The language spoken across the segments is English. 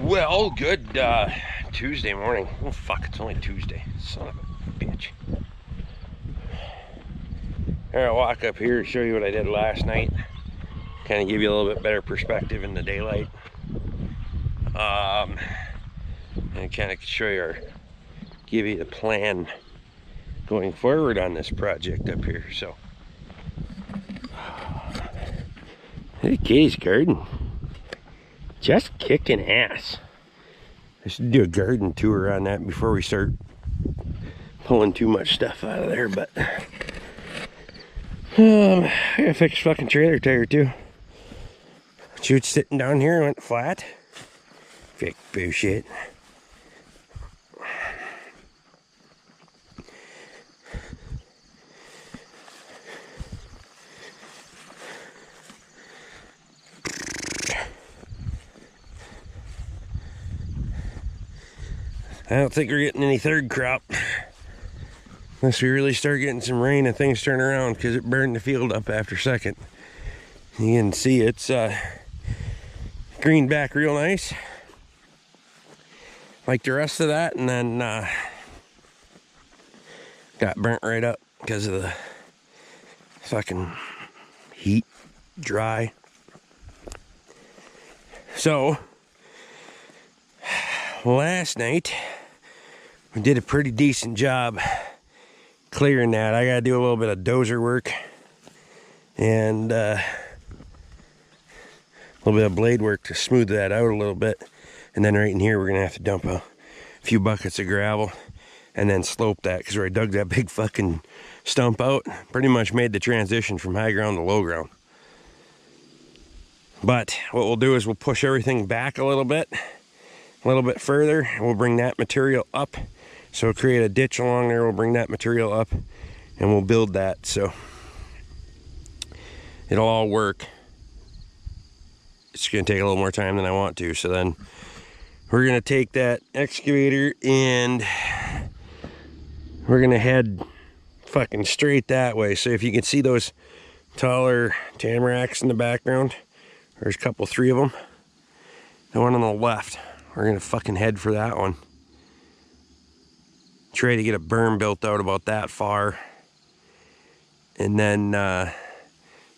Well, good Tuesday morning. Oh fuck, it's only Tuesday. Son of a bitch. Here, I'll walk up here and show you what I did last night. Kind of give you a little bit better perspective in the daylight. And kind of show you or give you the plan going forward on this project up here. So, hey, Katie's garden. Just kicking ass. I should do a garden tour on that before we start pulling too much stuff out of there, but I gotta fix fucking trailer tire too. Chute's sitting down here and went flat. Fake bullshit. I don't think we're getting any third crop unless we really start getting some rain and things turn around, because it burned the field up after second. You can see it's greened back real nice like the rest of that, and then got burnt right up because of the fucking heat, dry. So last night we did a pretty decent job clearing that. I gotta do a little bit of dozer work and a little bit of blade work to smooth that out a little bit. And then right in here we're gonna have to dump a few buckets of gravel and then slope that, because where I dug that big fucking stump out, pretty much made the transition from high ground to low ground. But what we'll do is we'll push everything back a little bit further, and we'll bring that material up. So we'll create a ditch along there, we'll bring that material up, and we'll build that. So it'll all work. It's gonna take a little more time than I want to. So then we're gonna take that excavator and we're gonna head fucking straight that way. So if you can see those taller tamaracks in the background, there's a couple, 3 of them. The one on the left, we're gonna fucking head for that one. Try to get a berm built out about that far, and then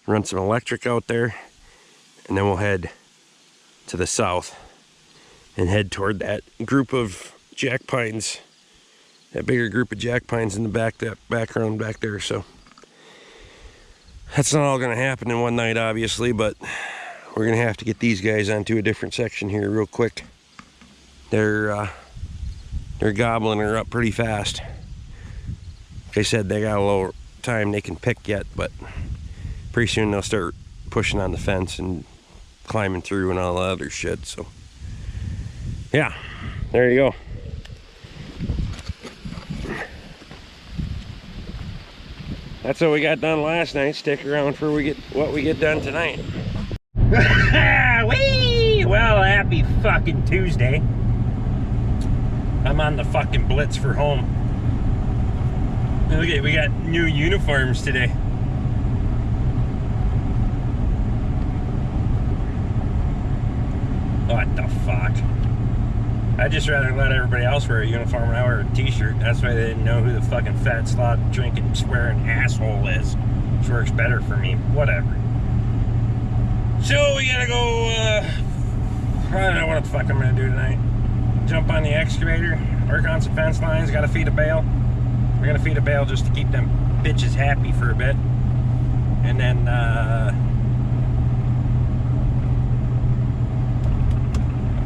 run some electric out there, and then we'll head to the south and head toward that group of jack pines, that bigger group of jack pines in the back, that background back there. So that's not all gonna happen in one night, obviously, but we're gonna have to get these guys onto a different section here real quick. They're gobbling her up pretty fast. Like I said, they got a little time they can pick yet, but pretty soon they'll start pushing on the fence and climbing through and all the other shit. So yeah, there you go. That's what we got done last night. Stick around for what we get done tonight. Whee! Well, happy fucking Tuesday. I'm on the fucking blitz for home. Look at, we got new uniforms today. What the fuck? I'd just rather let everybody else wear a uniform and I wear a t-shirt. That's why they didn't know who the fucking fat, slot, drinking, swearing asshole is. Which works better for me. Whatever. So we gotta go, I don't know what the fuck I'm gonna do tonight. Jump on the excavator, work on some fence lines, gotta feed a bale. We're gonna feed a bale just to keep them bitches happy for a bit. And then,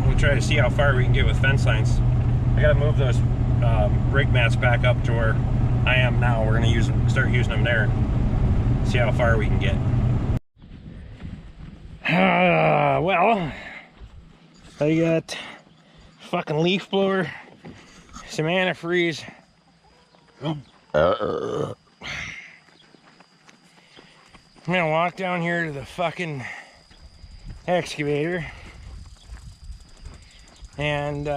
we'll try to see how far we can get with fence lines. I gotta move those rig mats back up to where I am now. We're gonna start using them there. See how far we can get. Well, I got fucking leaf blower, some antifreeze. I'm gonna walk down here to the fucking excavator and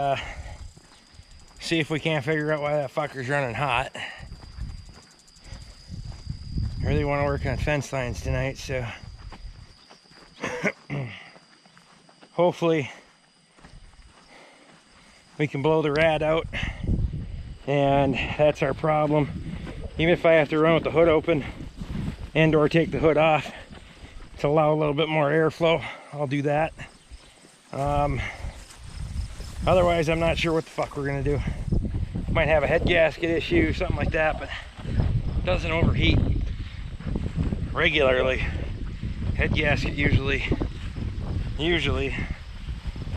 see if we can't figure out why that fucker's running hot. I really want to work on fence lines tonight, so hopefully we can blow the rad out, and that's our problem. Even if I have to run with the hood open and or take the hood off to allow a little bit more airflow, I'll do that. Otherwise, I'm not sure what the fuck we're gonna do. Might have a head gasket issue, something like that, but it doesn't overheat regularly. Head gasket usually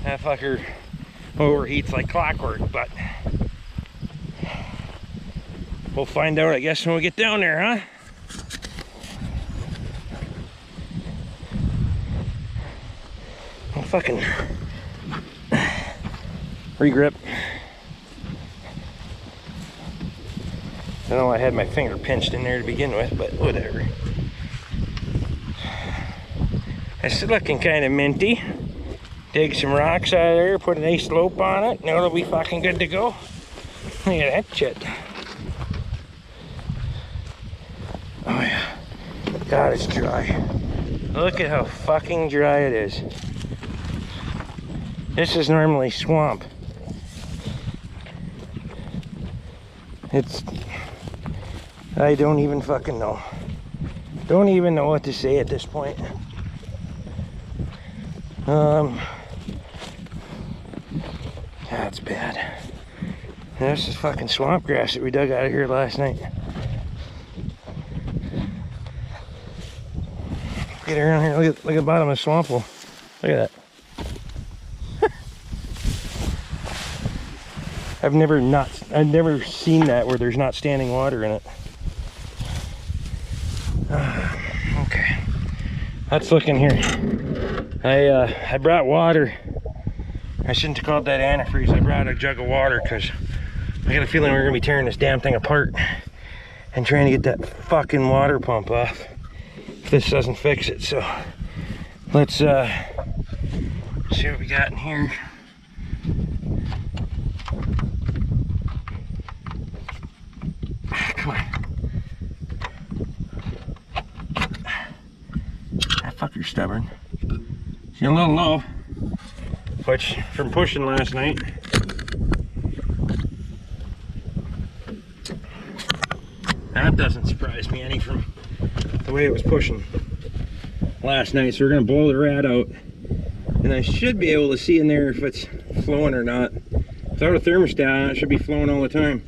that fucker overheats like clockwork, but we'll find out, I guess, when we get down there, huh? I'll fucking regrip. I know I had my finger pinched in there to begin with, but whatever. It's looking kind of minty. Dig some rocks out of there, put a nice slope on it, and it'll be fucking good to go. Look at that shit. Oh yeah. God, it's dry. Look at how fucking dry it is. This is normally swamp. I don't even fucking know. Don't even know what to say at this point. That's bad. This is fucking swamp grass that we dug out of here last night. Get around here, look at the bottom of the swamp hole. Look at that. I've never seen that where there's not standing water in it. Okay, let's look in here. I brought water. I shouldn't have called that antifreeze. I brought a jug of water because I got a feeling we're gonna be tearing this damn thing apart and trying to get that fucking water pump off if this doesn't fix it. So let's see what we got in here. Come on. That fucker's stubborn. You're a little low, which from pushing last night. That doesn't surprise me any from the way it was pushing last night. So we're gonna blow the rad out, and I should be able to see in there if it's flowing or not. Without a thermostat on, it should be flowing all the time.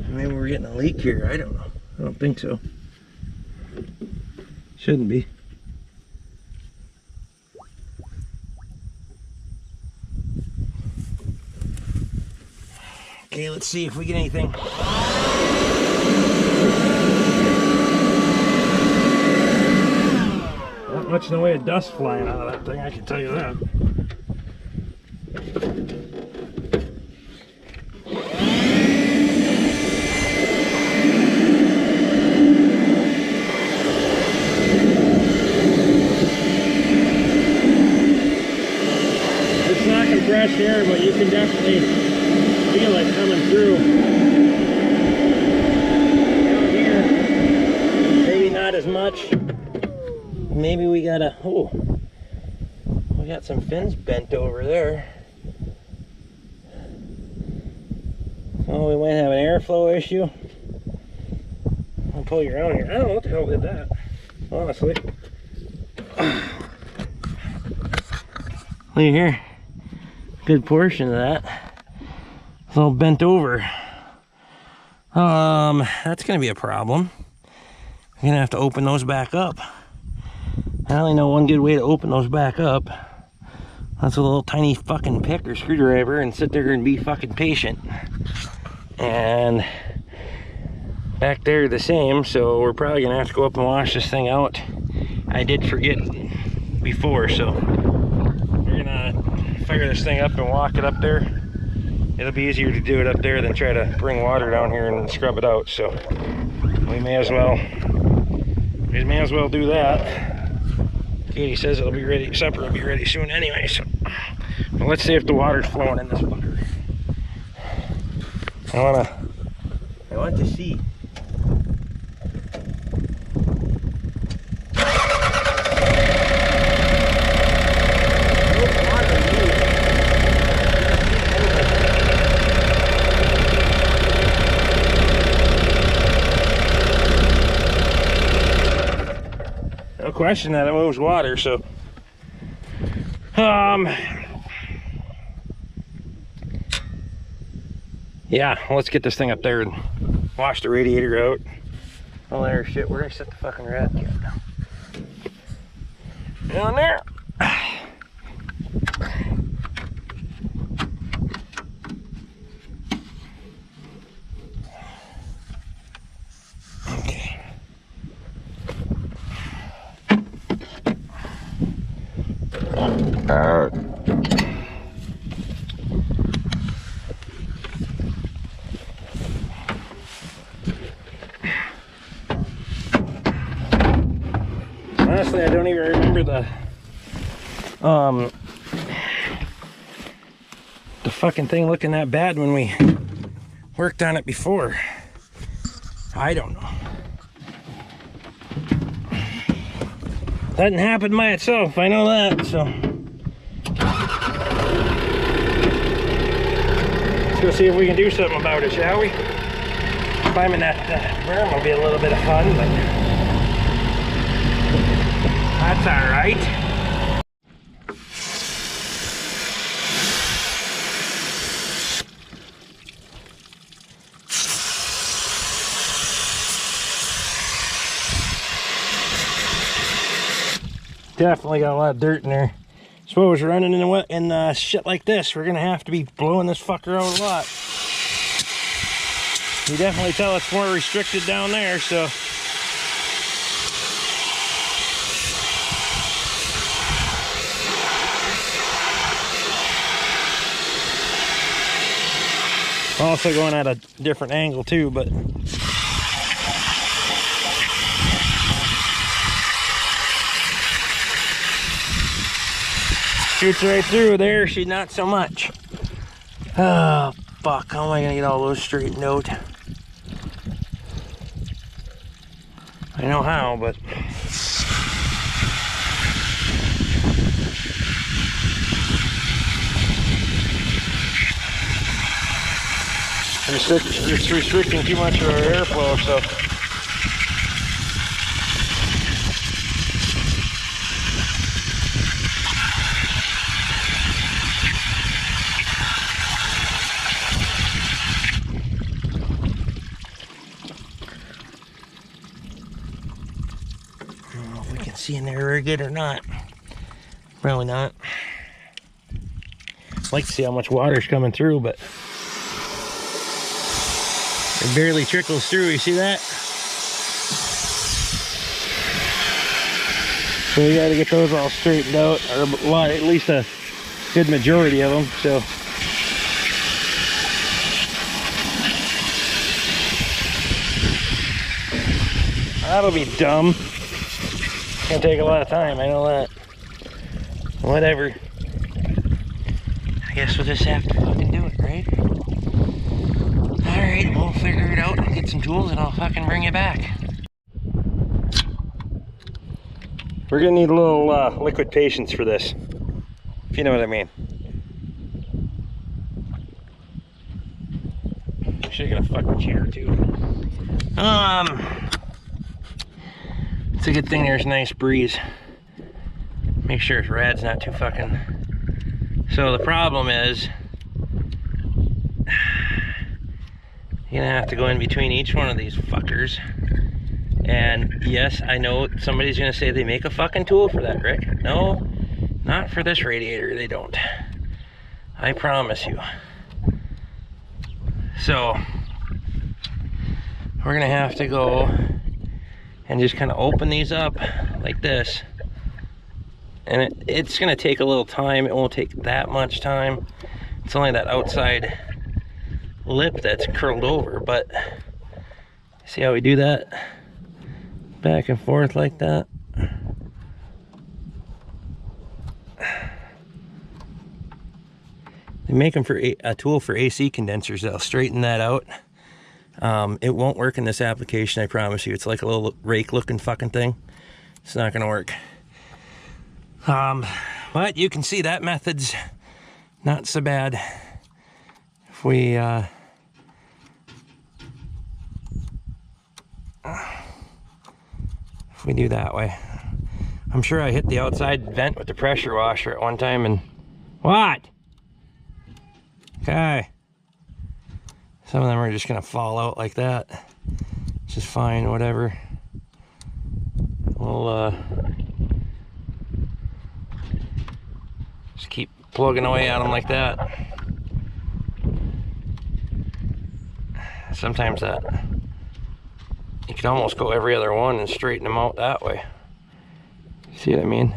Maybe we're getting a leak here. I don't know. I don't think so. Shouldn't be. Okay, let's see if we get anything. Not much in the way of dust flying out of that thing, I can tell you that. It's not compressed air, but you can definitely feel it coming through. Down here, maybe not as much. Maybe we got we got some fins bent over there. Oh, we might have an airflow issue. I'll pull you around here. I don't know what the hell did that, honestly. Look here. Good portion of that. It's all bent over. That's gonna be a problem. I'm gonna have to open those back up. I only know one good way to open those back up. That's a little tiny fucking pick or screwdriver and sit there and be fucking patient. And back there the same, so we're probably gonna have to go up and wash this thing out. I did forget before, so we're gonna figure this thing up and walk it up there. It'll be easier to do it up there than try to bring water down here and scrub it out, so we may as well do that. Katie says it'll be ready, supper will be ready soon anyway, so Well, let's see if the water's flowing in this fucker. I want to see. No question that it moves water, so yeah, let's get this thing up there and wash the radiator out. All that shit. Where did I set the fucking rat cap down? Down there. Okay. Honestly, I don't even remember the fucking thing looking that bad when we worked on it before. I don't know. Doesn't happen by itself, I know that, so. Let's go see if we can do something about it, shall we? Climbing that berm will be a little bit of fun, but that's all right. Definitely got a lot of dirt in there. Suppose running in shit like this, we're gonna have to be blowing this fucker out a lot. You definitely tell it's more restricted down there, so. Also going at a different angle too, but. Shoots right through there, she's not so much. Oh, fuck, how am I gonna get all those straightened out? I know how, but... It's restricting too much of our airflow, so... see in there very good or not. Probably not. I'd like to see how much water's coming through, but it barely trickles through. You see that? So we got to get those all straightened out, or a lot, at least a good majority of them. So that'll be dumb. Gonna take a lot of time, I know that. Whatever. I guess we'll just have to fucking do it, right? Alright, we'll figure it out and get some tools and I'll fucking bring you back. We're gonna need a little liquid patience for this, if you know what I mean. Should've got a fucking chair too. It's a good thing there's a nice breeze. Make sure his rad's not too fucking... So the problem is, you're gonna have to go in between each one of these fuckers. And yes, I know somebody's gonna say they make a fucking tool for that, Rick. No, not for this radiator, they don't. I promise you. So, we're gonna have to go and just kind of open these up like this. And it's gonna take a little time. It won't take that much time. It's only that outside lip that's curled over, but see how we do that? Back and forth like that. They make them for a tool for AC condensers that'll straighten that out. It won't work in this application, I promise you. It's like a little rake looking fucking thing. It's not gonna work. But you can see that method's not so bad. If we do that way. I'm sure I hit the outside vent with the pressure washer at one time and... What? Okay. Some of them are just gonna fall out like that. Which is fine, whatever. We'll just keep plugging away at them like that. Sometimes that you can almost go every other one and straighten them out that way. See what I mean?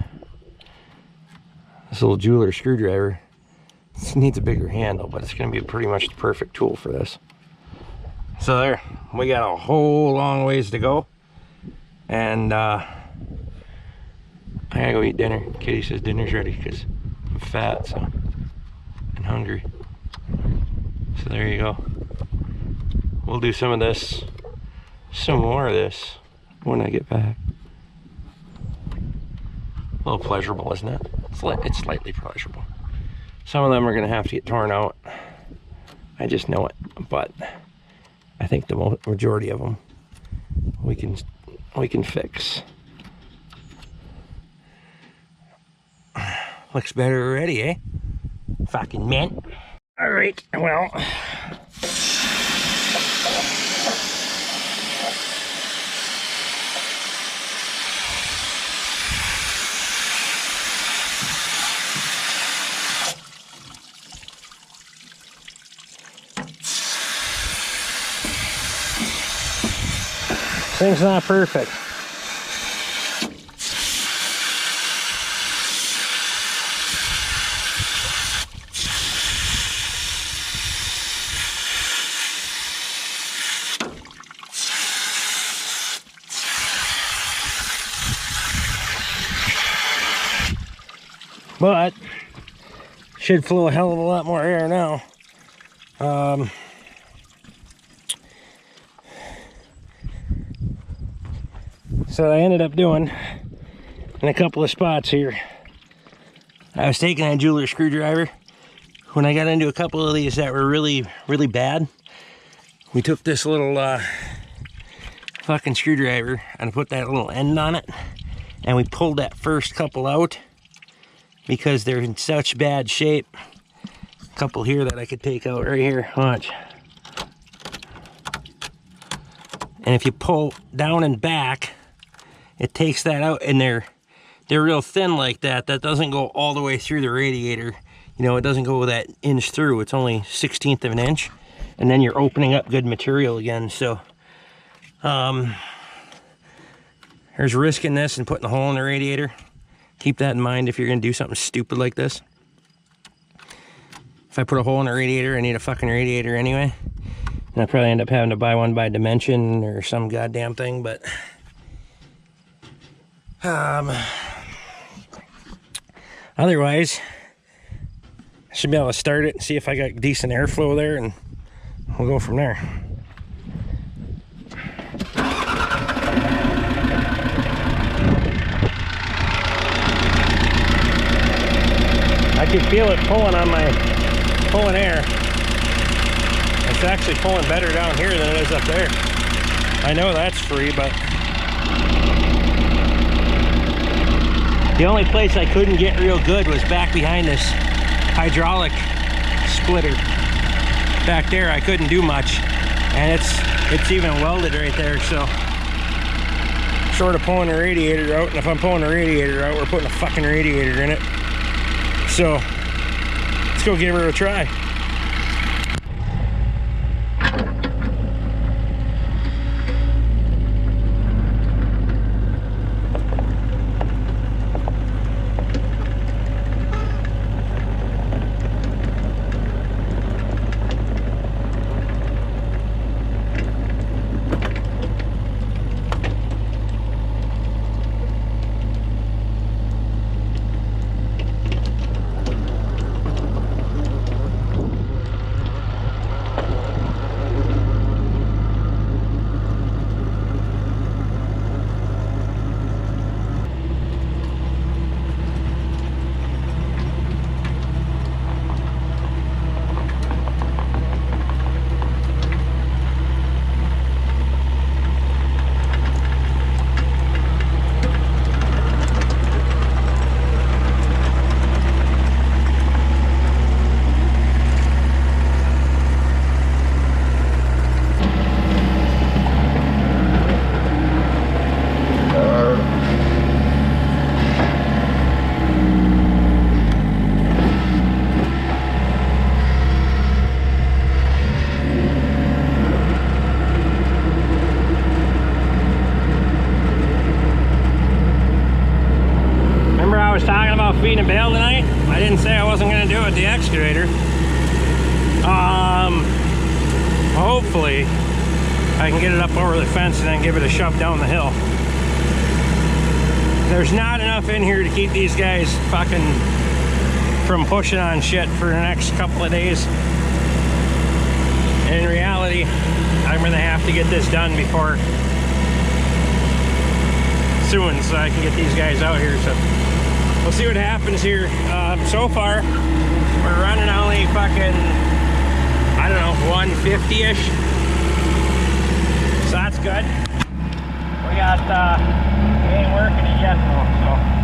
This little jeweler screwdriver, this needs a bigger handle, but it's going to be pretty much the perfect tool for this. So there, we got a whole long ways to go, and I gotta go eat dinner. Kitty says dinner's ready because I'm fat, so and hungry. So there you go. We'll do some of this, some more of this when I get back. A little pleasurable, isn't it? It's slightly pleasurable. Some of them are gonna have to get torn out. I just know it, but I think the majority of them we can fix. Looks better already, eh? Fucking mint. All right, well. Thing's not perfect. But should flow a hell of a lot more air now. So I ended up doing in a couple of spots here. I was taking a jeweler screwdriver. When I got into a couple of these that were really, really bad, we took this little fucking screwdriver and put that little end on it, and we pulled that first couple out because they're in such bad shape. A couple here that I could take out right here. Watch. And if you pull down and back, it takes that out, and they're real thin like that. That doesn't go all the way through the radiator. You know, it doesn't go that inch through. It's only 1/16 of an inch, and then you're opening up good material again. So there's risk in this and putting a hole in the radiator. Keep that in mind if you're gonna do something stupid like this. If I put a hole in the radiator, I need a fucking radiator anyway, and I probably end up having to buy one by Dimension or some goddamn thing. But otherwise, I should be able to start it and see if I got decent airflow there, and we'll go from there. I can feel it pulling air. It's actually pulling better down here than it is up there. I know that's free, but the only place I couldn't get real good was back behind this hydraulic splitter. Back there I couldn't do much, and it's even welded right there, so short of pulling the radiator out, and if I'm pulling the radiator out, we're putting a fucking radiator in it. So let's go give her a try. I was talking about feeding a bale tonight, I didn't say I wasn't going to do it with the excavator. Hopefully I can get it up over the fence and then give it a shove down the hill. There's not enough in here to keep these guys fucking from pushing on shit for the next couple of days. And in reality, I'm gonna have to get this done before soon, so I can get these guys out here. So we'll see what happens here. So far, we're running only fucking, I don't know, 150-ish. So that's good. We got, we ain't working it yet though, so.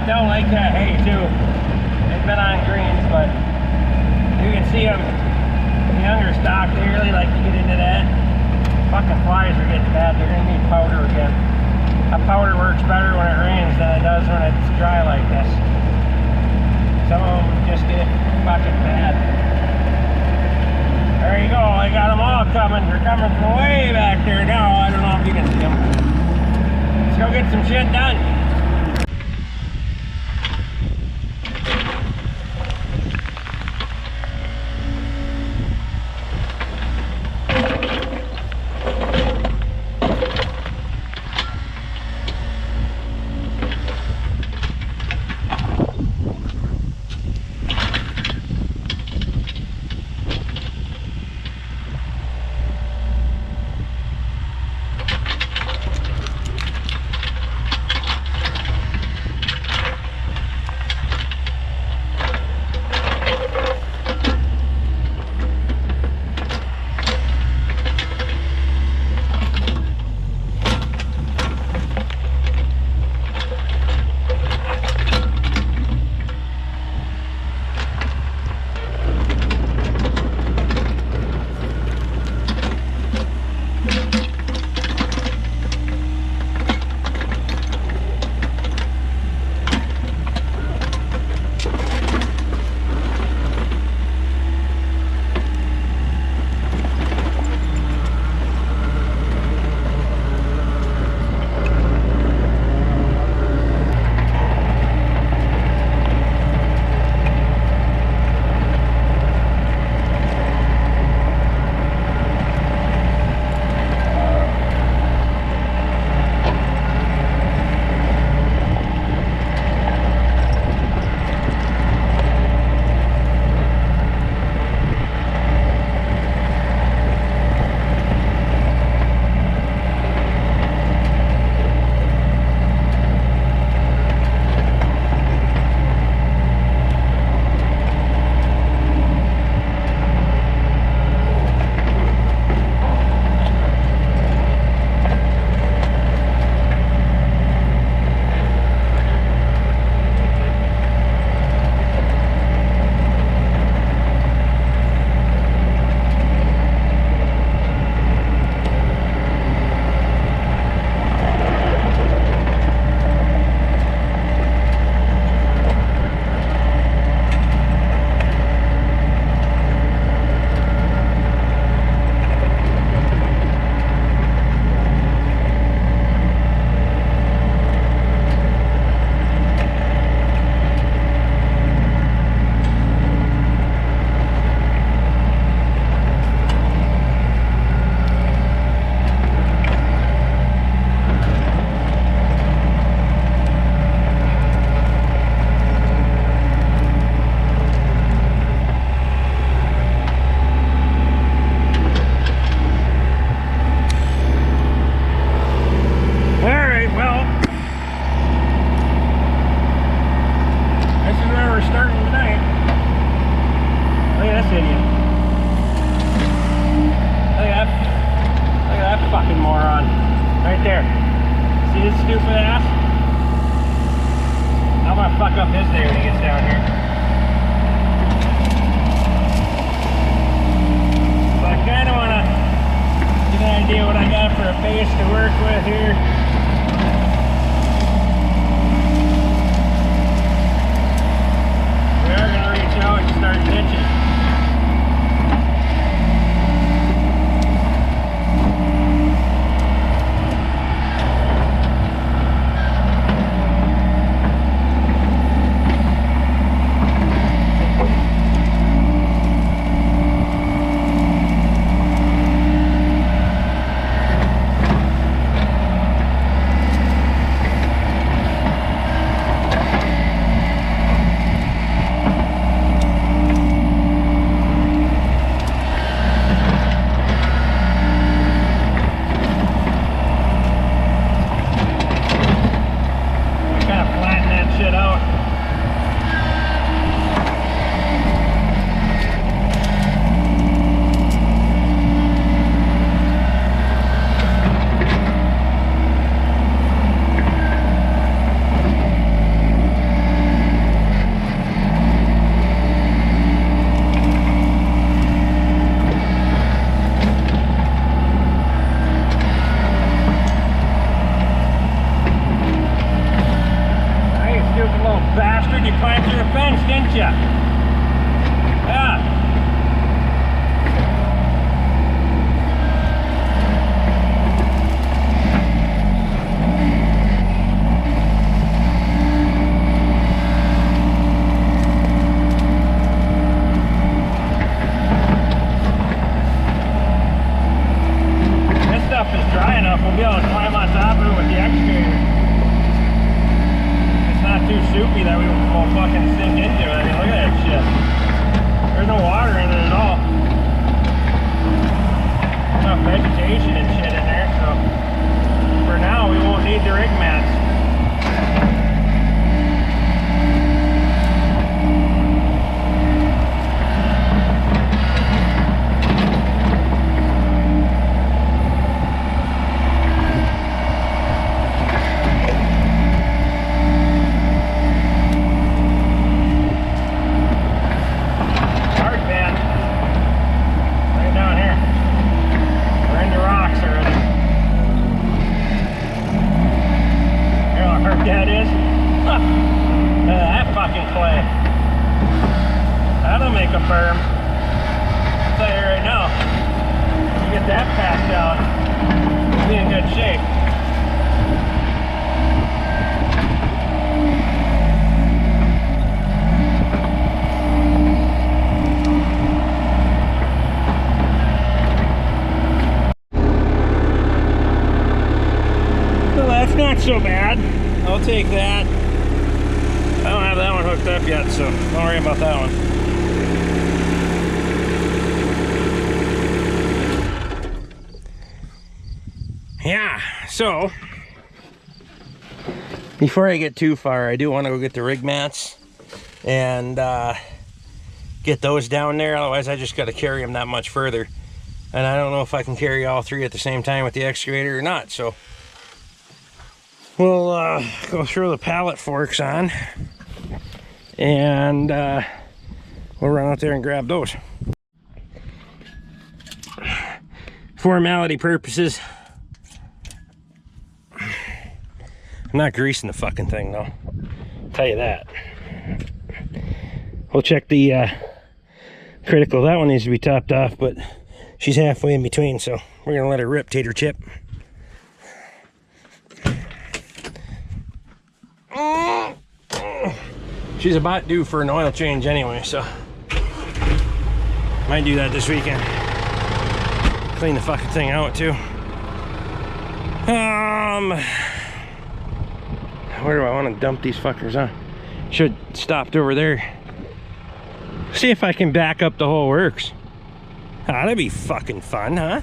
Don't like that hay too. They've been on greens, but you can see them. The younger stock, they really like to get into that. Fucking flies are getting bad. They're gonna need powder again. That powder works better when it rains than it does when it's dry like this. Some of them just get fucking bad. There you go. I got them all coming. They're coming from way back there now. I don't know if you can see them. Let's go get some shit done. there. See this stupid ass? I'm gonna fuck up his day when he gets down here. So I kinda wanna get an idea what I got for a base to work with here. We are gonna reach out and start ditching. Bastard, you climbed through a fence, didn't ya? Yeah. This stuff is dry enough, we'll be able to climb on top of it with the excavator. Not too soupy that we won't fucking sink into it. I mean, look at that shit. There's no water in it at all. Enough vegetation and shit in there, so for now we won't need the rig mats. That is, that fucking clay. That'll make a berm. I'll tell you right now. You get that passed out, you'll be in good shape. Well, that's not so bad. I'll take that. I don't have that one hooked up yet, so don't worry about that one. Yeah, so before I get too far, I do want to go get the rig mats and get those down there. Otherwise, I just got to carry them that much further. And I don't know if I can carry all three at the same time with the excavator or not, so we'll go throw the pallet forks on and we'll run out there and grab those. Formality purposes, I'm not greasing the fucking thing though, I'll tell you that. We'll check the critical. That one needs to be topped off, but she's halfway in between, so we're gonna let her rip, tater chip. She's about due for an oil change anyway, so might do that this weekend. Clean the fucking thing out too. Where do I want to dump these fuckers on? Should stopped over there. See if I can back up the whole works. Ah, that'd be fucking fun, huh?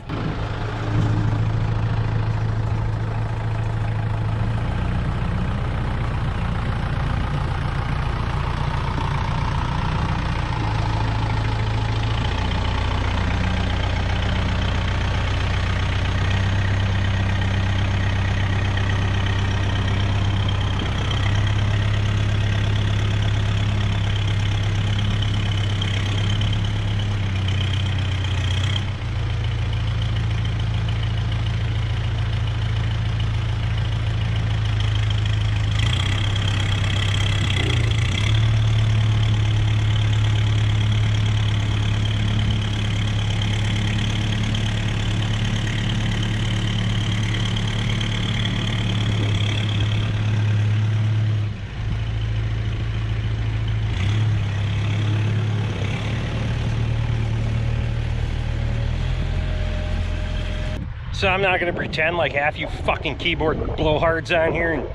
So I'm not gonna pretend like half you fucking keyboard blowhards on here and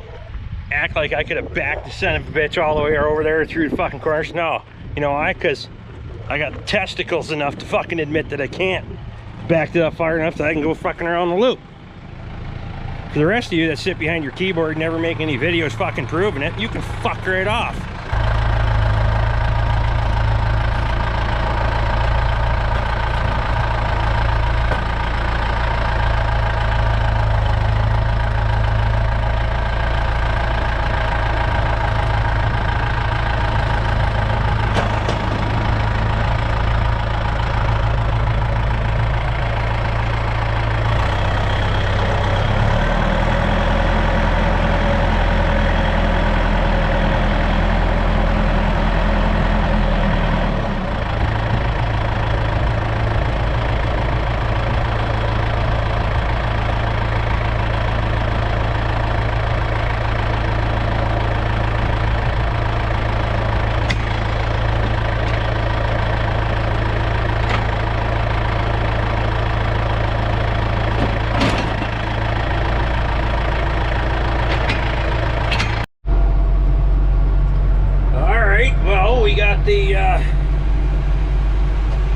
act like I could have backed the son of a bitch all the way over there through the fucking corners. No, you know why? Because I got testicles enough to fucking admit that I can't. Backed it up far enough that I can go fucking around the loop. For the rest of you that sit behind your keyboard and never make any videos fucking proving it, you can fuck right off.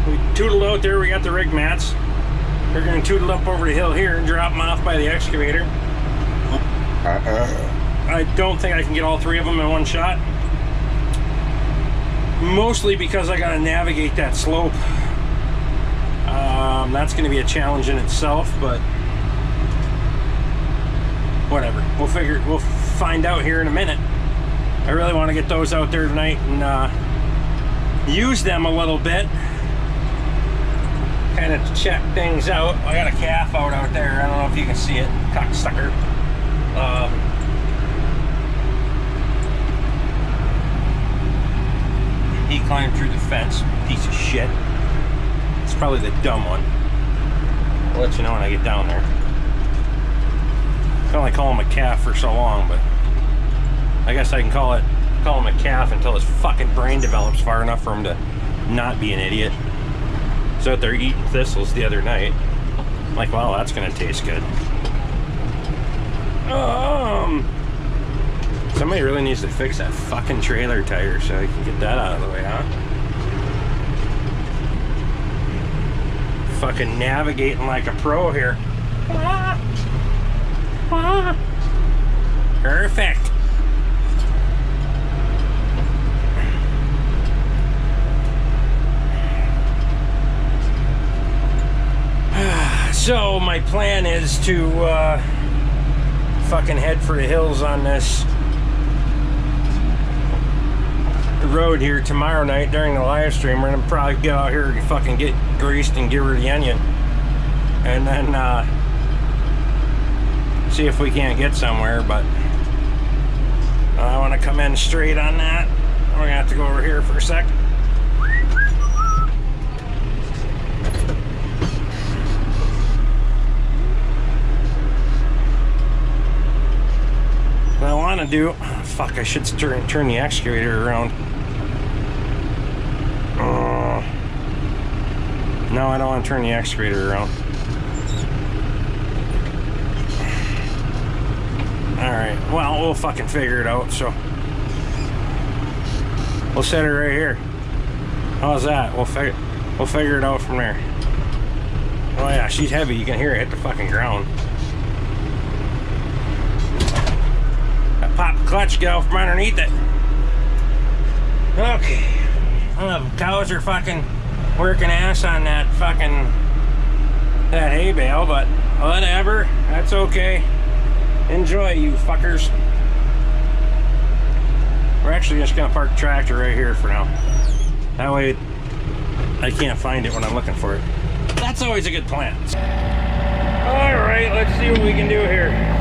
We tootled out there, we got the rig mats. We're gonna tootle up over the hill here and drop them off by the excavator. I don't think I can get all three of them in one shot. Mostly because I gotta navigate that slope. That's gonna be a challenge in itself, but whatever. We'll find out here in a minute. I really want to get those out there tonight and use them a little bit, kind of check things out. I got a calf out there. I don't know if you can see it, cocksucker. He climbed through the fence, piece of shit. It's probably the dumb one. I'll let you know when I get down there. I can only call him a calf for so long, but I guess I can call him a calf until his fucking brain develops far enough for him to not be an idiot. So out there eating thistles the other night. I'm like, wow, that's gonna taste good. Somebody really needs to fix that fucking trailer tire so I can get that out of the way, huh? Fucking navigating like a pro here. Perfect. So my plan is to fucking head for the hills on this road here tomorrow night during the live stream. We're gonna probably get out here and fucking get greased and give her the onion, and then see if we can't get somewhere. But I want to come in straight on that. We're gonna have to go over here for a sec. What I want to do, fuck, I should turn the excavator around. No, I don't want to turn the excavator around. Alright, well, we'll fucking figure it out, so we'll set her right here. How's that? We'll figure it out from there. Oh yeah, she's heavy, you can hear it hit the fucking ground. Pop the clutch, get out from underneath it. Okay. Cows are fucking working ass on that hay bale, but whatever. That's okay. Enjoy, you fuckers. We're actually just gonna park the tractor right here for now. That way I can't find it when I'm looking for it. That's always a good plan. Alright, let's see what we can do here.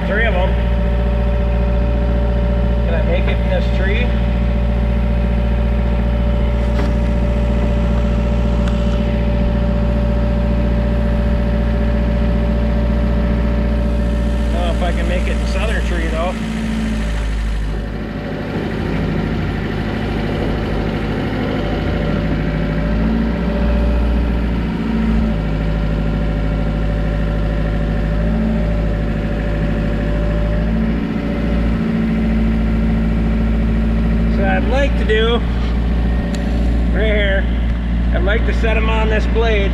Three of them. this tree. I don't know if I can make it in the southern tree though. Like to do right here, I'd like to set them on this blade.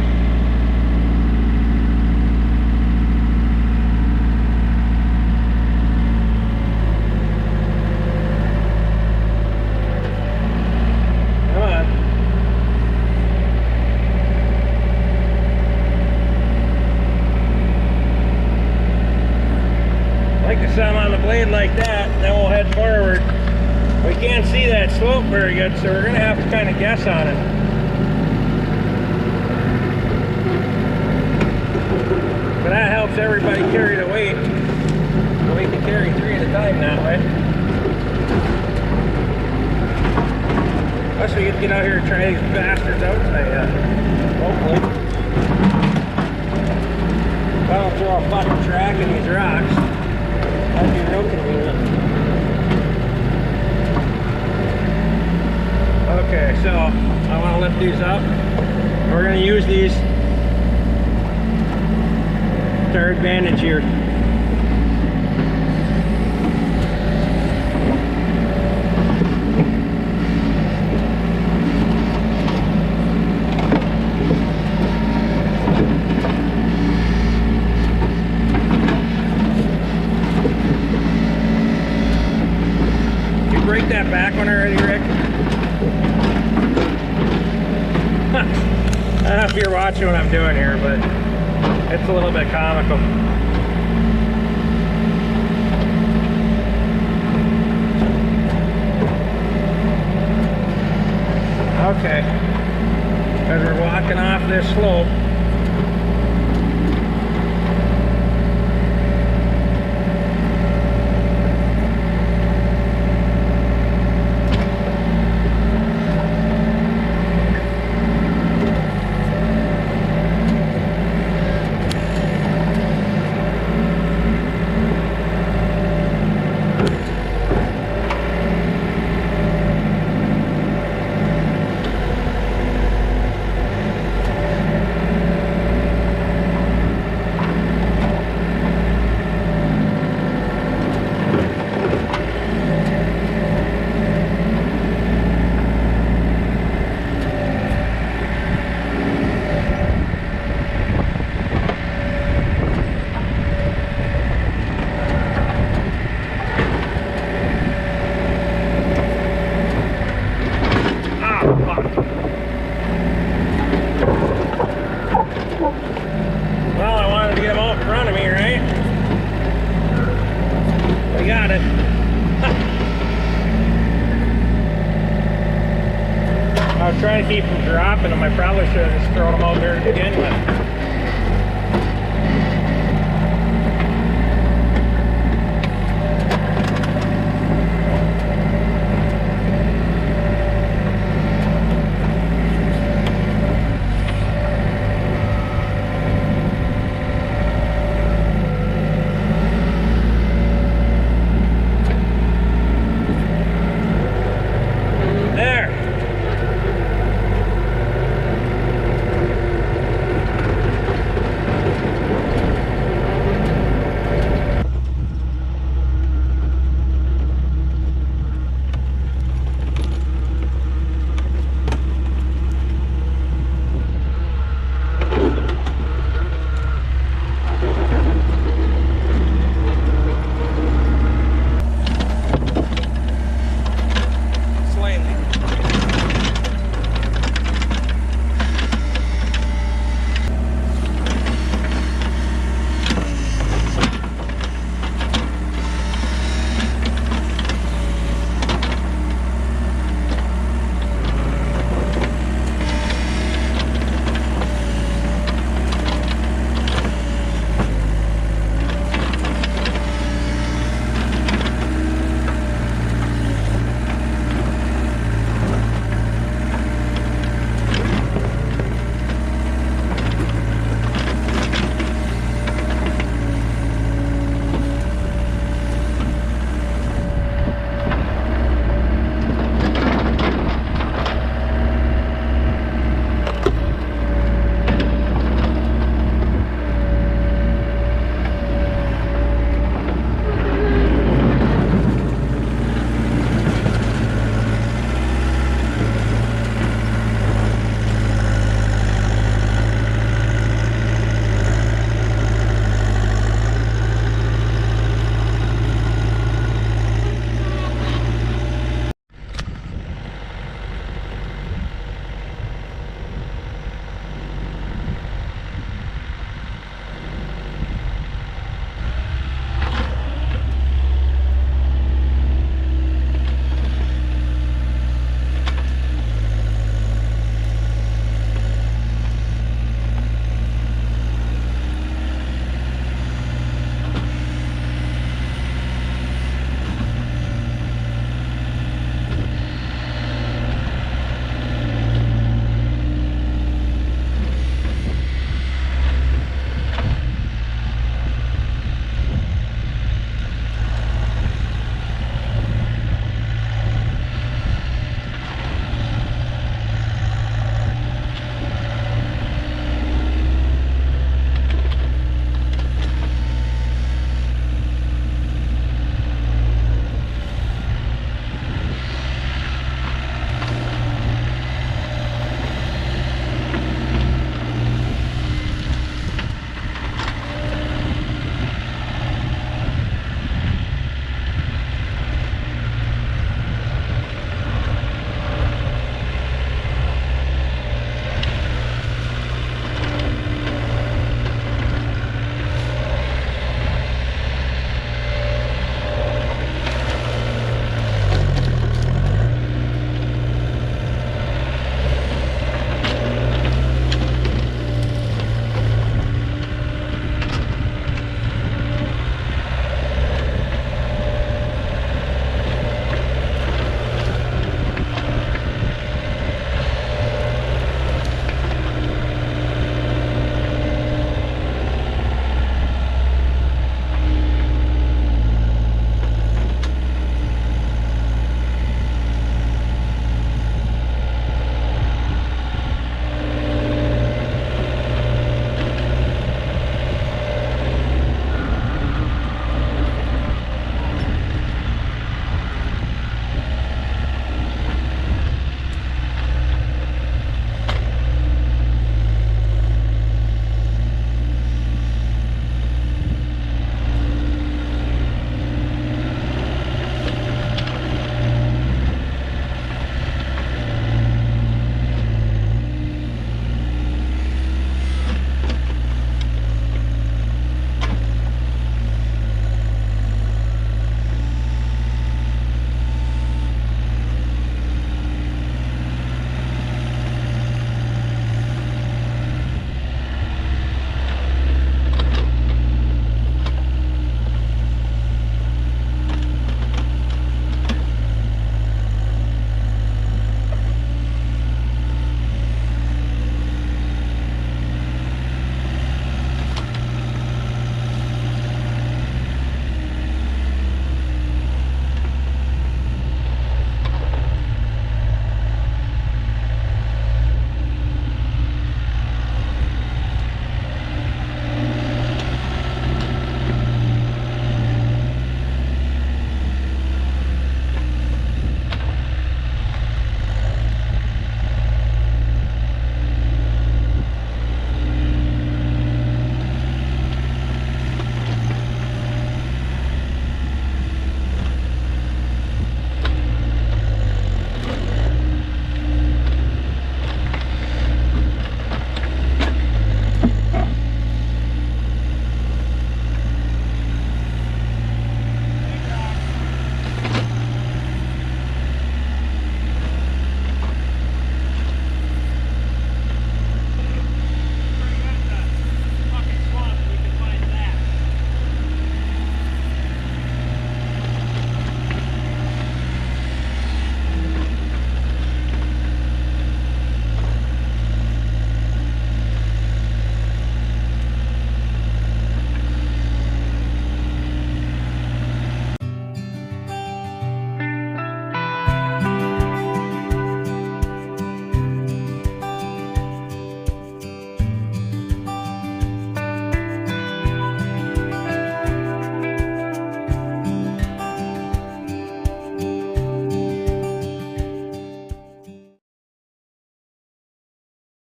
Come on. I'd like to set them on the blade like that, then we'll head forward. We can't see that slope very good, so we're going to have to kind of guess on it. But that helps everybody carry the weight. So we can carry 3 at a time that way. Plus we get to get out here and try these bastards outside. Hopefully. If I don't throw a fucking track in these rocks, that'd be real convenient. Okay, so I want to lift these up. We're going to use these to our advantage here. You break that back one already, Rick? I don't know if you're watching what I'm doing here, but it's a little bit comical. Okay, as we're walking off this slope, I was trying to keep them dropping them. I probably should have just thrown them out there to begin with.